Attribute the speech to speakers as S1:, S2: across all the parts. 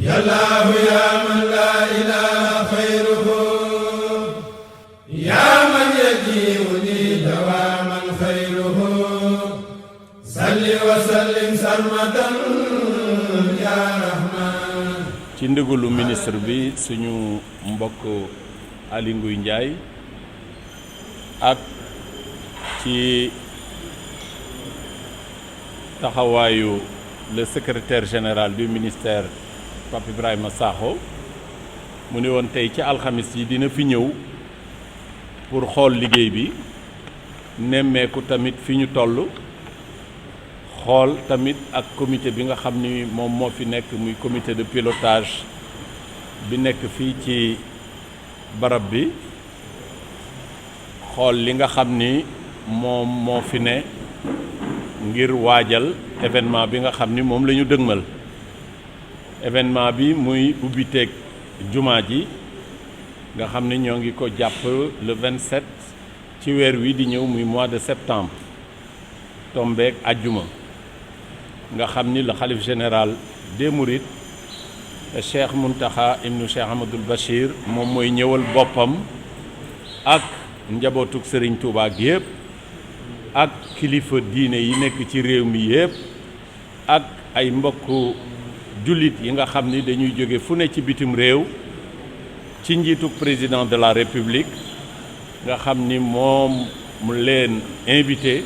S1: yallaahu yaa man laa ilaaha xayruhu yaa man yajiibu li dawaaman xayruhu salli wa sallim sarmadan yaa rahmaan.
S2: ci ndigalu ministre bi suñu mbokk Aly Ngouille Ndiaye ak ci taxawaayu le secrétaire général du ministère Pape Ibrahima Sakho mu ne woon tey ci alxamis yi dina fi ñëw pour xool liggéey bi nemmeeku tamit fi ñu toll xool tamit ak comité bi nga xam ni moom moo fi nekk muy comité de pilotage bi nekk fii ci barab bi xool li nga xam ni moom moo fi ne ngir waajal événement bi nga xam ni moom la ñu dëgmal événement bi muy ubbiteeg jumaa ji nga xam ni ñoo ngi ko jàpp le 27 ci weer wi di ñëw muy mois de septembre tombeek ajjuma nga xam ni le xalif général des Mourides Cheikh Mountakha ibnu Cheikh Ahmadoul Bachir moom mooy ñëwal boppam ak njabootug Serigne Touba gi yëpp ak kilifa diine yi nekk ci réew mi yëpp ak ay mbokku jullit yi nga xam ni dañuy jóge fu ne ci bitim réew ci njiitug président de la République nga xam ni moom mu leen invité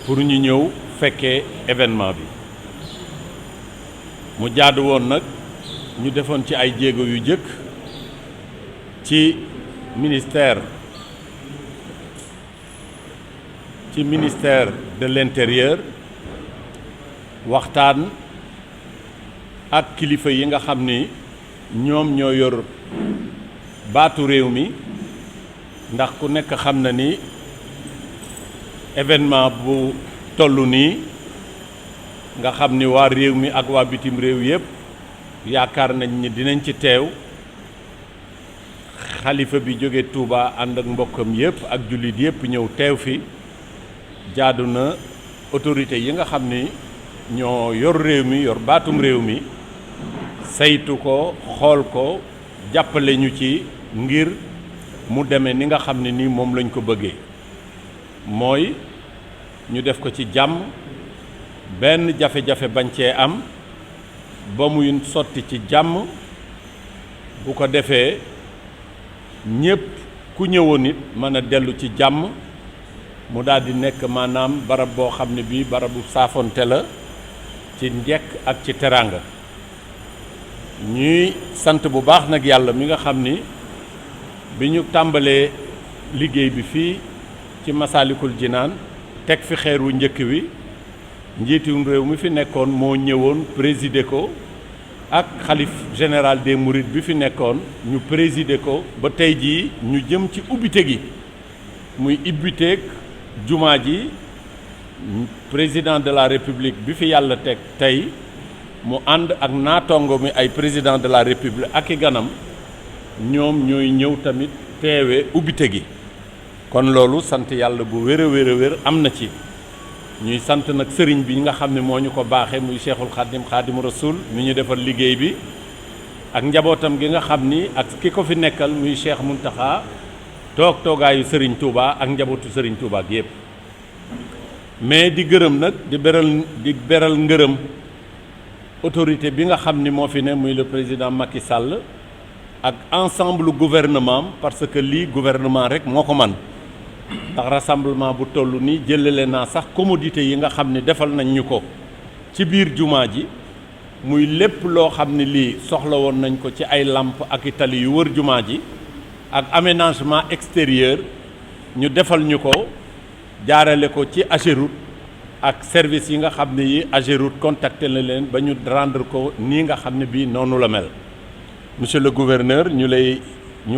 S2: pour ñu ñëw fekkee événement bi mu jaadu woon nag ñu defoon ci ay jéego yu jëkk ci ministère de l'intérieur waxtaan ak kilifa yi nga xam ni ñoom ñoo yor baatu réew mi ndax ku nekk xam na ni événement bu tollu nii nga xam ni waa réew mi ak waa bitim réew yépp yaakaar nañ ni dinañ ci teew xalifa bi jóge Touba ànd ak mbokkam yépp ak jullit yépp ñëw teew fi jaadu na autorité yi nga xam ni ñoo yor réew mi yor baatum réew mi saytu ko xool ko jàppale ñu ci ngir mu demee ni nga xam ne ni moom lañ ko bëggee mooy ñu def ko ci jàmm benn jafe-jafe bañ cee am ba muy sotti ci jàmm bu ko defee ñépp ku ñëwoon it mën a dellu ci jàmm mu daal di nekk maanaam barab boo xam ne bii barabu saafonte la ci njekk ak ci teraanga ñuy sant bu baax nag yàlla mi nga xam ni bi ñu tàmbalee liggéey bi fii ci Masaalikul Jinaan teg fi xeer wu njëkk wi njiitum réew mi fi nekkoon moo ñëwoon présider ko ak xalif général des Mourides bi fi nekkoon ñu présider ko ba tey jii ñu jëm ci ubbite gi muy ubbiteeg jumaa ji président de la république bi fi yàlla teg tey mu ànd ak naatongo mi ay président de la république ak i ganam ñoom ñooy ñëw tamit teewe ubbite gi kon loolu sant yàlla bu wér a wér a wér am na ci ñuy sant nag sëriñ bi nga xam ne moo ñu ko baaxee muy cheikhul xaadimu rasul mi ñu defal liggéey bi ak njabootam gi nga xam ni ak ki ko fi nekkal muy cheikh Mountakha toogaayu sëriñ Touba ak njabootu sëriñ Touba gi yëpp mais di gërëm nag di beral ngërëm autorité bi nga xam ni moo fi ne muy le président Macky Sall ak ensemble gouvernement parce que lii gouvernement rek moo ko man ndax rassemblement bu toll nii jëlale naa sax commodité yi nga xam ne defal nañ ñu ko ci biir jumaa ji muy lépp loo xam ne lii soxla woon nañ ko ci ay làmp ak i tali yu wër jumaa ji ak aménagement extérieur ñu defal ñu ko jaarale ko ci AGEROUTE ak service yi nga xam ne yi AGEROUTE contacté na leen ba ñu rendre ko nii nga xam ne bii noonu la mel monsieur le gouverneur ñu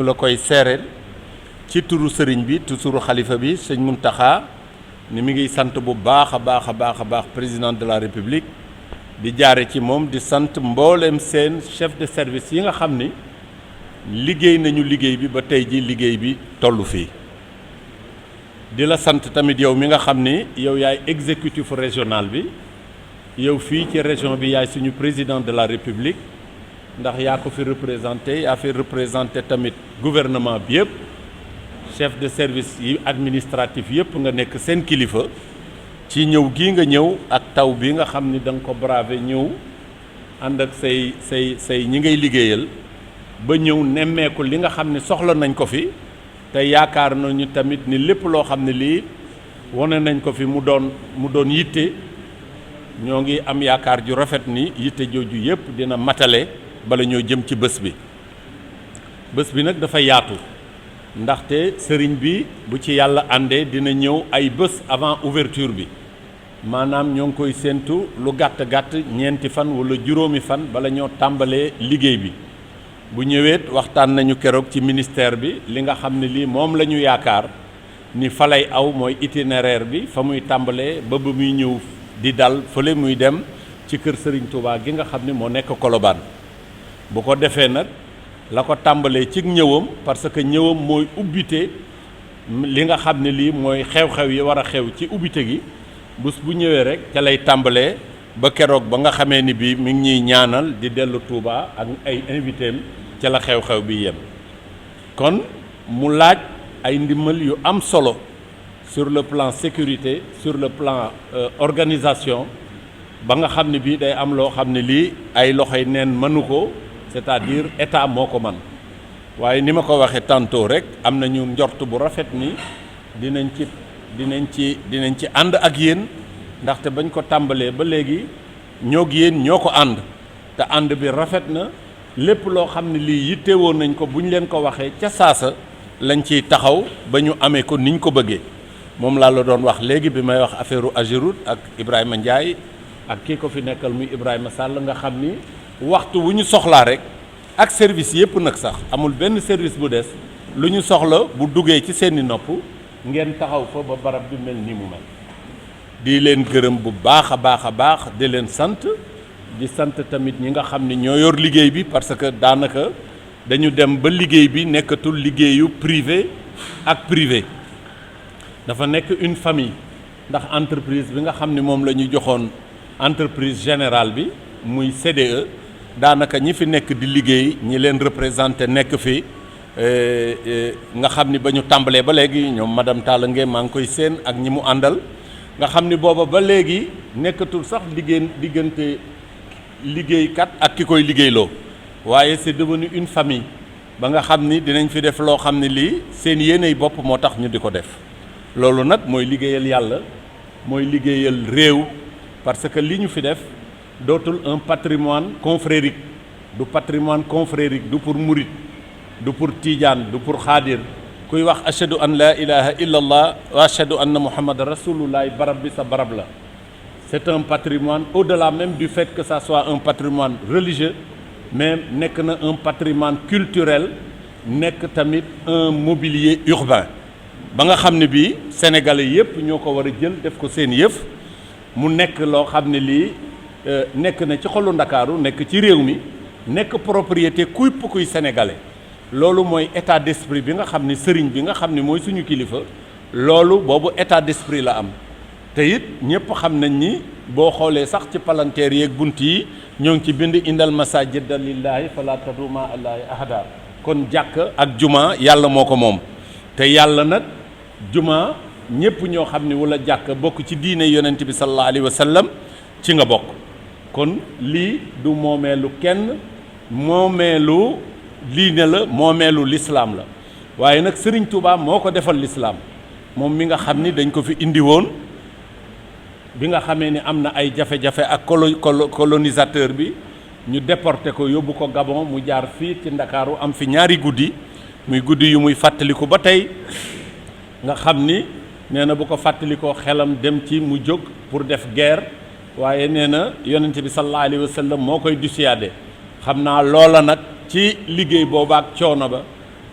S2: la koy seereel ci turu sëriñ bi turu xalifa bi sëñ Mountakha ni mi ngi sant bu baax a baax président de la république di jaare ci moom di sant mbooleem seen chef de service yi nga xam ni liggéey nañu liggéey bi ba tey ji liggéey bi tollu fii di la sant tamit yow mi nga xam ni yow yaay exécutif régional bi yow fii ci région bi yaay suñu président de la république ndax yaa ko fi représenté yaa fi représenté tamit gouvernement bi yëpp chef de service yi administratif yëpp nga nekk seen kilifa ci ñëw gii nga ñëw ak taw bi nga xam ni da nga ko bravé ñëw ànd ak say ñi ngay liggéeyal ba ñëw nemmeeku li nga xam ne soxla nañ ko fi te yaakaar nañu tamit ni lépp loo xam ne lii wane nañ ko fi mu doon yitte ñoo ngi am yaakaar ju rafet ni yitte jooju yëpp dina matale bala ñoo jëm ci bés bi nag dafa yaatu ndaxte sëriñ bi bu ci yàlla àndee dina ñëw ay bés avant ouverture bi maanaam ñoo ngi koy séentu lu gàtt-gàtt ñeenti fan wala juróomi fan bala ñoo tàmbalee liggéey bi bu ñëweet waxtaan nañu keroog ci ministère bi li nga xam ne lii moom la ñu yaakaar ni fa lay aw mooy itinéraire bi fa muy tàmbalee ba muy ñëw di dal fële muy dem ci kër Serigne Touba gi nga xam ne moo nekk Colobane bu ko defee nag la ko tàmbalee ci ñëwam parce que ñëwam mooy ubbite li nga xam ne lii mooy xew-xew yi war a xew ci ubbite gi bés bu ñëwee rek ca lay tàmbalee ba keroog ba nga xamee ni bii mi ngi ñuy ñaanal di dellu Touba ak ay invitéem ca la xew-xew bi yem kon mu laaj ay ndimbal yu am solo sur le plan sécurité sur le plan organisation ba nga xam ne bii day am loo xam ne lii ay loxoy neen mënu ko c'est-à-dire état moo ko man waaye ni ma ko waxee tantôt rek am nañu njort bu rafet ni dinañ ci ànd ak yéen ndaxte bañ ko tàmbalee ba léegi ñoog yéen ñoo ko ànd te ànd bi rafet na lépp loo xam ne lii yittewoo nañ ko bu ñu leen ko waxee ca saasa lañ ciy taxaw ba ñu amee ko niñ ko bëggee moom laa la doon wax léegi bi may wax affaire Ageroute ak Ibrahima Ndiaye ak kii ko fi nekkal muy Ibrahima Sall nga xam ni waxtu wu ñu soxlaa rek ak service yëpp nag sax amul benn service bu des lu ñu soxla bu duggee ci seeni nopp ngeen taxaw fa ba barab bi mel ni mu mel di leen gërëm bu baax a baax di leen sant di sant tamit ñi nga xam ni ñoo yor liggéey bi parce que daanaka dañu dem ba liggéey bi nekkatul liggéeyu privé ak privé dafa nekk une famille ndax entreprise bi nga xam ni moom la ñu joxoon entreprise générale bi muy CDE daanaka ñi fi nekk di liggéey ñi leen représenté nekk fi nga xam ni ba ñu tàmbalee ba léegi ñoom madame Talla Ngé maa ngi koy seen ak ñi mu àndal nga xam ni booba ba léegi nekkatul sax diggante liggéeykat ak ki koy liggéeyloo waaye c'est devenu une famille ba nga xam ni dinañ fi def loo xam ne lii seen yéeney bopp moo tax ñu di ko def loolu nag mooy liggéeyal yàlla mooy liggéeyal réew parce que li ñu fi def dootul un patrimoine confrérique du patrimoine confrérique du pour murit du pour tiijaan du pour xaadir kuy wax ashhadu an la ilaha illa allah wa ashhadu anna muhammadan rasulullah barab bi sa barab la c'est un patrimoine au-delà même du fait que ça soit un patrimoine religieux mais nekk na un patrimoine culturel nekk tamit un mobilier urbain ba nga xam ne bii sénégalais yëpp ñoo ko war a jël def ko seen yëf mu nekk loo xam ne lii nekk na ci xolu Ndakaaru nekk ci réew mi nekk propriété kuy sénégalais loolu mooy état d'esprit bi nga xam ne sëriñ bi nga xam ne mooy suñu kilifa loolu boobu état d'esprit la am te it ñëpp xam nañ ni boo xoolee sax ci palanteer yeeg bunt yi ñoo ngi ci bind indal masajida lillahi fala tad'u ma'a allahi ahada kon jàkk ak juma yàlla moo ko moom te yàlla nag juma ñëpp ñoo xam ne wala jàkk bokk ci diine yonent bi sallallahu alayhi wa sallam ci nga bokk kon lii du moomeelu kenn moomeelu diine la moomeelu lislaam la waaye nag Serigne Touba moo ko defal lislaam moom mi nga xam ni dañ ko fi indi woon bi nga xamee ni am na ay jafe-jafe ak colonisateur bi ñu déporté ko yóbbu ko Gabon mu jaar fii ci Ndakaaru am fi ñaari guddi muy guddi yu muy fàttaliku ba tey nga xam ni nee na bu ko fàttalikoo xelam dem ci mu jóg pour def guerre waaye nee na yonent bi sallallahu alayhi wa sallam moo koy dissuadé xam naa loola nag ci liggéey booba ak coono ba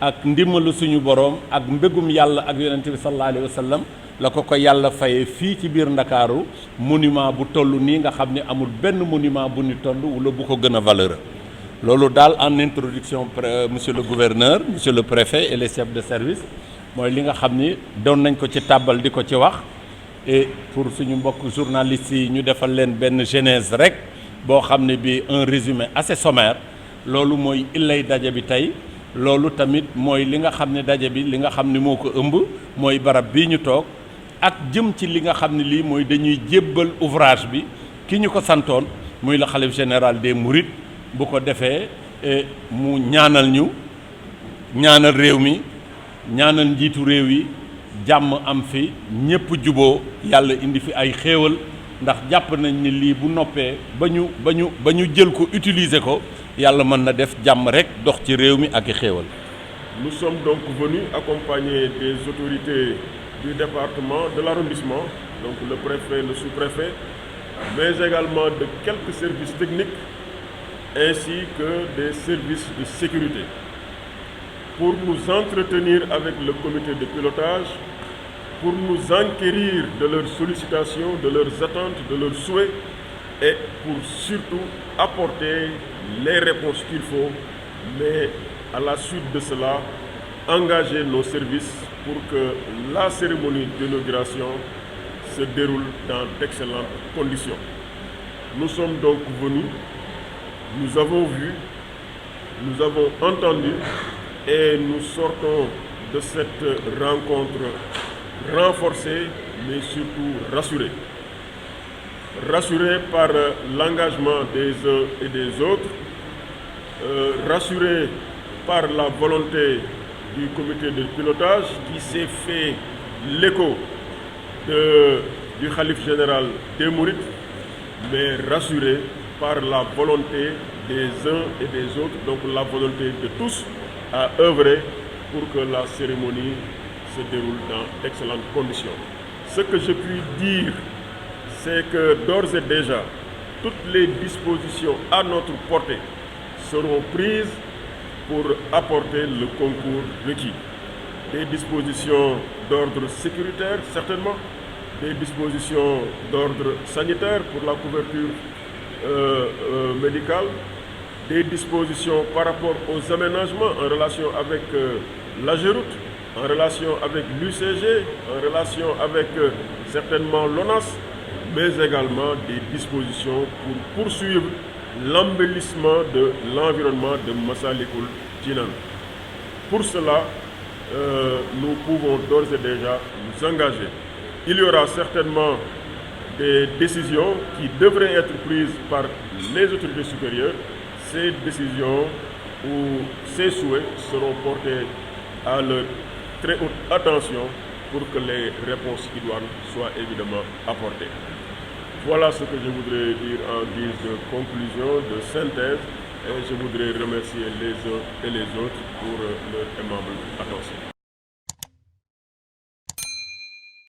S2: ak ndimbalu suñu boroom ak mbégum yàlla ak yonent bi sallallahu alayhi wa sallam la ko yàlla fayee fii ci biir Ndakaaru monument bu toll nii nga xam ne amul benn monument bu ni toll wala bu ko gën a valeureux loolu daal en introduction monsieur le gouverneur monsieur le préfet et les chefs de service mooy li nga xam ni doon nañ ko ci tàbbal di ko ci wax et pour suñu mbokk journalistes yi ñu defal leen benn genèse rek boo xam ne bi un résumé assez sommaire loolu mooy illay daje bi tey loolu tamit mooy li nga xam ne daje bi li nga xam ne moo ko ëmb mooy barab bii ñu toog ak jëm ci li nga xam ne lii mooy dañuy jébbal ouvrage bi ki ñu ko santoon muy la xalif général des Mourides bu ko defee mu ñaanal ñu ñaanal réew mi ñaanal njiitu réew yi jàmm am fi ñépp juboo yàlla indi fi ay xéewal ndax jàpp nañ ni lii bu noppee ba ñu jël ko utiliser ko yàlla mën na def jàmm rek dox ci réew mi ak i xéewal.
S3: Nous sommes donc venus accompagner des autorités du département, de l'arrondissement, donc le préfet, le sous-préfet, mais également de quelques services techniques ainsi que des services de sécurité pour nous entretenir avec le comité de pilotage, pour nous enquérir de leurs sollicitations, de leurs attentes, de leurs souhaits et pour surtout apporter les réponses qu'il faut, mais à la suite de cela, engager nos services pour que la cérémonie d'inauguration se déroule dans d'excellentes conditions. Nous sommes donc venus, nous avons vu, nous avons entendu et nous sortons de cette rencontre renforcés mais surtout rassurés. Rassurés par l'engagement des uns et des autres, rassurés par la volonté du comité de pilotage qui s'est fait l'écho du khalife général des Mourides, mais rassurés par la volonté des uns et des autres, donc la volonté de tous à œuvrer pour que la cérémonie se déroule dans d'excellentes conditions. Ce que je puis dire, c'est que d'ores et déjà, toutes les dispositions à notre portée seront prises pour apporter le concours requis. Des dispositions d'ordre sécuritaire, certainement, des dispositions d'ordre sanitaire pour la couverture médicale, des dispositions par rapport aux aménagements en relation avec l'AGEROUTE, en relation avec l'UCG, en relation avec certainement l'ONAS, mais également des dispositions pour poursuivre l'embellissement de l'environnement de Massalikul Jinane. Pour cela, nous pouvons d'ores et déjà nous engager. Il y aura certainement des décisions qui devraient être prises par les autorités supérieures. Ces décisions ou ces souhaits seront portés à leur très haute attention pour que les réponses idoines soient évidemment apportées. Voilà ce que je voudrais dire en guise de conclusion, de synthèse, et je voudrais remercier les uns et les autres pour leur aimable attention.